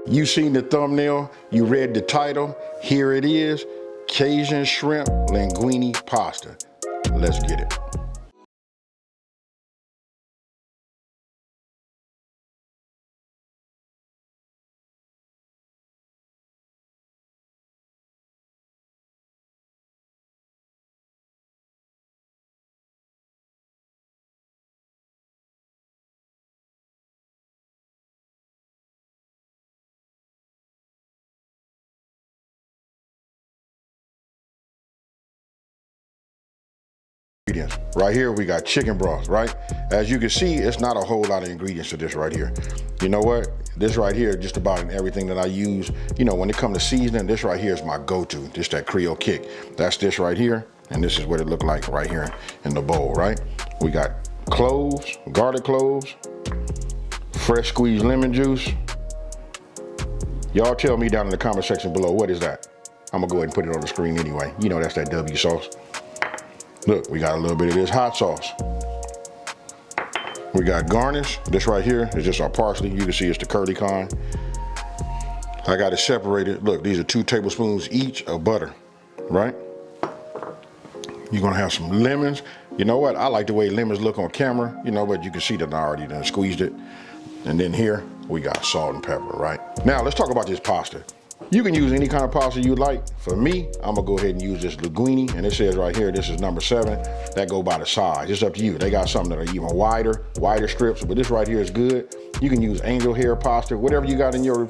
You seen the thumbnail, you read the title, here it is, Cajun Shrimp Linguine Pasta. Let's get it. Right here we got chicken broth, right? As you can see, it's not a whole lot of ingredients to this right here. You know what? This right here, just about in everything that I use, you know, when it comes to seasoning, this right here is my go-to, just that Creole kick. That's this right here, and this is what it looked like right here in the bowl, right? We got cloves, garlic cloves, fresh squeezed lemon juice. Y'all tell me down in the comment section below, what is that? I'm gonna go ahead and put it on the screen anyway. You know that's that W sauce. Look, we got a little bit of this hot sauce. We got garnish. This right here is just our parsley. You can see it's the curly kind. I got it separated. Look, these are 2 tablespoons each of butter, right? You're gonna have some lemons. You know what? I like the way lemons look on camera, you know, but you can see that I already done squeezed it. And then here, we got salt and pepper, right? Now, let's talk about this pasta. You can use any kind of pasta you like. For me, I'm gonna go ahead and use this linguine, and it says right here, this is number 7. That go by the size. It's up to you. They got some that are even wider strips, but this right here is good. You can use angel hair pasta, whatever you got in your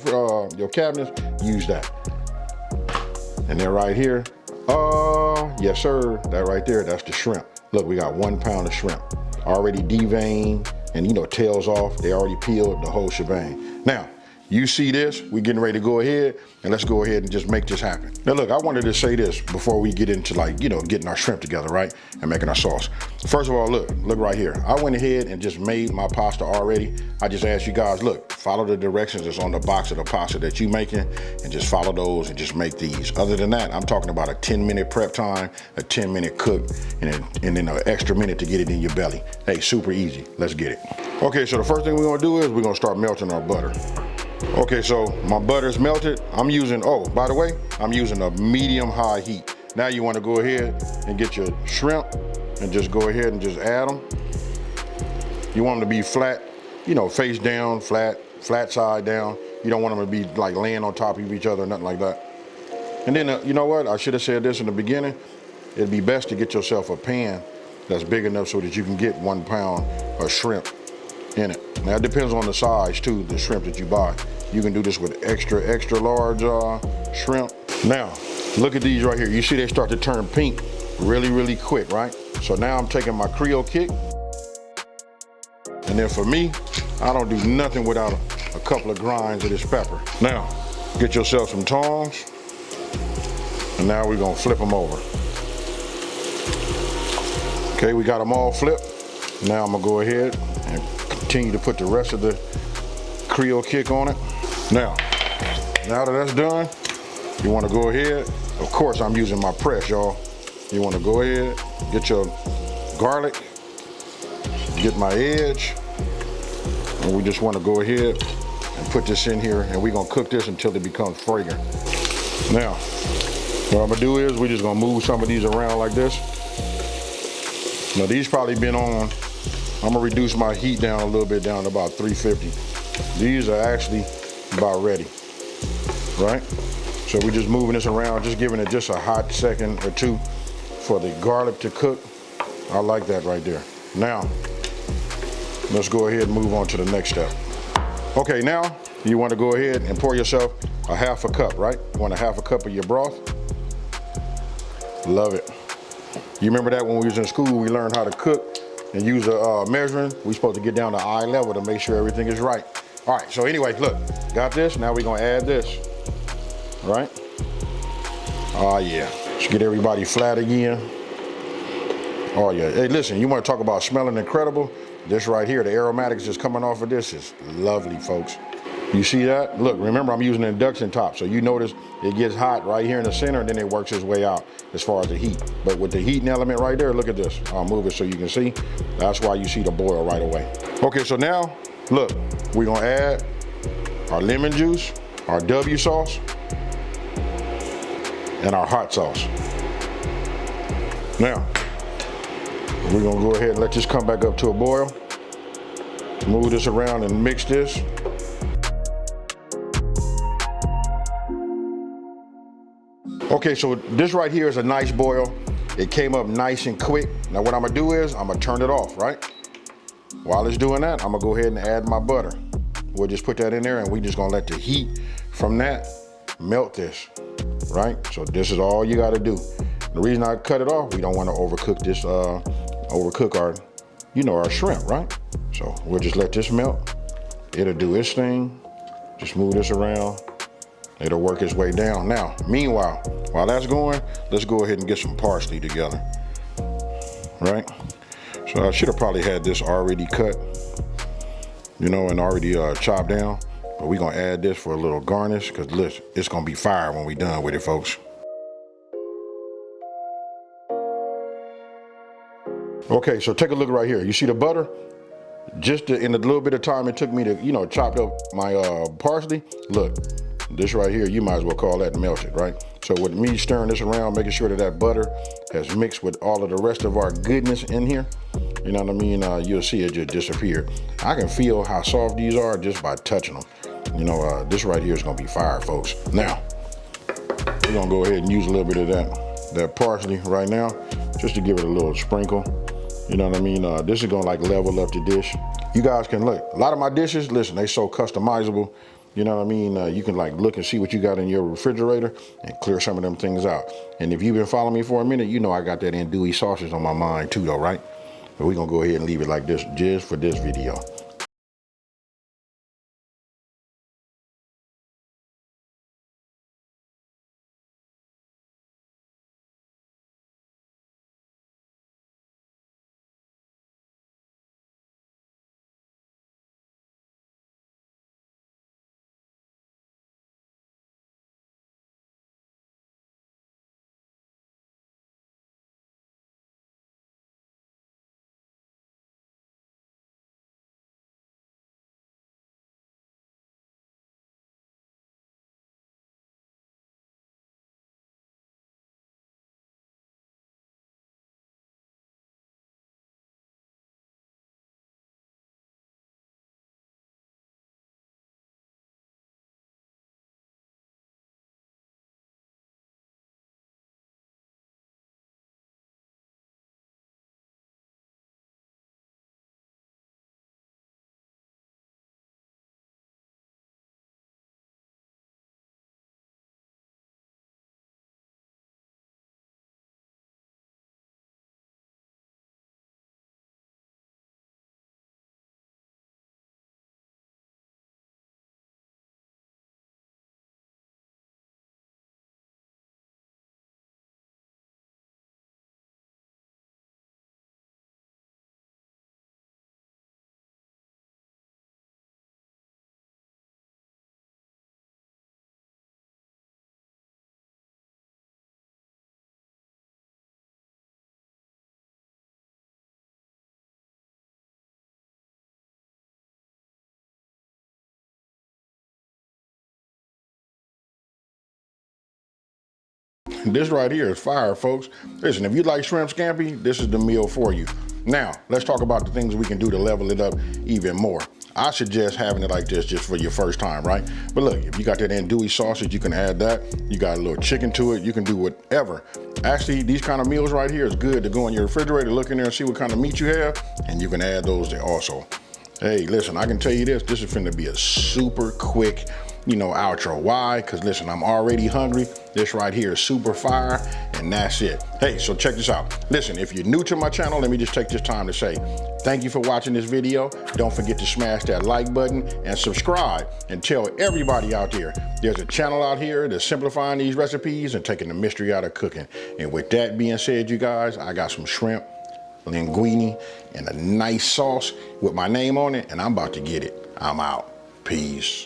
cabinets, use that. And then right here, yes sir, that right there, that's the shrimp. Look, we got 1 pound of shrimp, already deveined, and you know, tails off, they already peeled, the whole shebang. Now, you see this, we're getting ready to go ahead, and let's go ahead and just make this happen. Now look, I wanted to say this before we get into, like, you know, getting our shrimp together, right? And making our sauce. First of all, look right here. I went ahead and just made my pasta already. I just asked you guys, look, follow the directions that's on the box of the pasta that you're making, and just follow those and just make these. Other than that, I'm talking about a 10-minute prep time, a 10-minute cook, and then an extra minute to get it in your belly. Hey, super easy, let's get it. Okay, so the first thing we're gonna do is we're gonna start melting our butter. Okay, so my butter's melted. I'm using, oh, by the way, I'm using a medium-high heat. Now you want to go ahead and get your shrimp and just go ahead and just add them. You want them to be flat, you know, face down, flat side down. You don't want them to be like laying on top of each other, nothing like that. And then, you know what? I should have said this in the beginning. It'd be best to get yourself a pan that's big enough so that you can get 1 pound of shrimp in it. Now it depends on the size too, the shrimp that you buy. You can do this with extra large shrimp. Now, look at these right here. You see they start to turn pink really quick, right? So now I'm taking my Creole kick. And then for me, I don't do nothing without a couple of grinds of this pepper. Now, get yourself some tongs. And now we're gonna flip them over. Okay, we got them all flipped. Now I'm gonna go ahead and continue to put the rest of the Creole kick on it. Now that that's done, you want to go ahead, of course I'm using my press, y'all. You want to go ahead, get your garlic, get my edge, and we just want to go ahead and put this in here, and we're going to cook this until it becomes fragrant. Now, what I'm going to do is we're just going to move some of these around like this. Now these probably been on, I'm gonna reduce my heat down a little bit, down to about 350. These are actually about ready, right? So we're just moving this around, just giving it just a hot second or two for the garlic to cook. I like that right there. Now, let's go ahead and move on to the next step. Okay, now you want to go ahead and pour yourself a 1/2 cup, right? You want a 1/2 cup of your broth. Love it. You remember that when we was in school, we learned how to cook and use a measuring. We're supposed to get down to eye level to make sure everything is right. All right, so anyway, look, got this. Now we're gonna add this, all right? Oh yeah, let's get everybody flat again. Oh yeah, hey listen, you wanna talk about smelling incredible? This right here, the aromatics just coming off of this is lovely, folks. You see that? Look, remember I'm using an induction top, so you notice it gets hot right here in the center and then it works its way out as far as the heat. But with the heating element right there, look at this. I'll move it so you can see. That's why you see the boil right away. Okay, so now, look, we're gonna add our lemon juice. our W sauce, and our hot sauce. Now, we're gonna go ahead and let this come back up to a boil. Move this around and mix this. Okay, so this right here is a nice boil. It came up nice and quick. Now what I'm gonna do is I'm gonna turn it off, right? While it's doing that, I'm gonna go ahead and add my butter. We'll just put that in there and we just gonna let the heat from that melt this, right? So this is all you gotta do. The reason I cut it off, we don't wanna overcook this, overcook our shrimp, right? So we'll just let this melt. It'll do its thing. Just move this around. It'll work its way down. Now, meanwhile, while that's going, let's go ahead and get some parsley together, right? So I should have probably had this already cut, and already chopped down, but we're gonna add this for a little garnish, because listen, it's gonna be fire when we done with it, folks. Okay, so take a look right here. You see the butter? Just in the little bit of time it took me to, chop up my parsley, look. This right here, you might as well call that melted, right? So with me stirring this around, making sure that that butter has mixed with all of the rest of our goodness in here, you know what I mean? You'll see it just disappear. I can feel how soft these are just by touching them. This right here is gonna be fire, folks. Now, we're gonna go ahead and use a little bit of that parsley right now, just to give it a little sprinkle. You know what I mean? This is gonna like level up the dish. You guys can look, a lot of my dishes, listen, they so customizable. You know what I mean? You can like look and see what you got in your refrigerator and clear some of them things out. And if you've been following me for a minute, you know I got that andouille sausage on my mind too though, right? But we're gonna go ahead and leave it like this just for this video. This right here is fire, folks. Listen, if you like shrimp scampi, this is the meal for you. Now, let's talk about the things we can do to level it up even more. I suggest having it like this just for your first time, right? But look, if you got that andouille sausage, you can add that. You got a little chicken to it, you can do whatever. Actually, these kind of meals right here is good to go in your refrigerator, look in there and see what kind of meat you have, and you can add those there also. Hey, listen, I can tell you this is finna be a super quick, outro. Why? Because listen, I'm already hungry. This right here is super fire, and that's it. Hey, so check this out. Listen, if you're new to my channel, let me just take this time to say thank you for watching this video. Don't forget to smash that like button and subscribe, and tell everybody out there there's a channel out here that's simplifying these recipes and taking the mystery out of cooking. And with that being said, you guys, I got some shrimp linguine and a nice sauce with my name on it, and I'm about to get it. I'm out. Peace.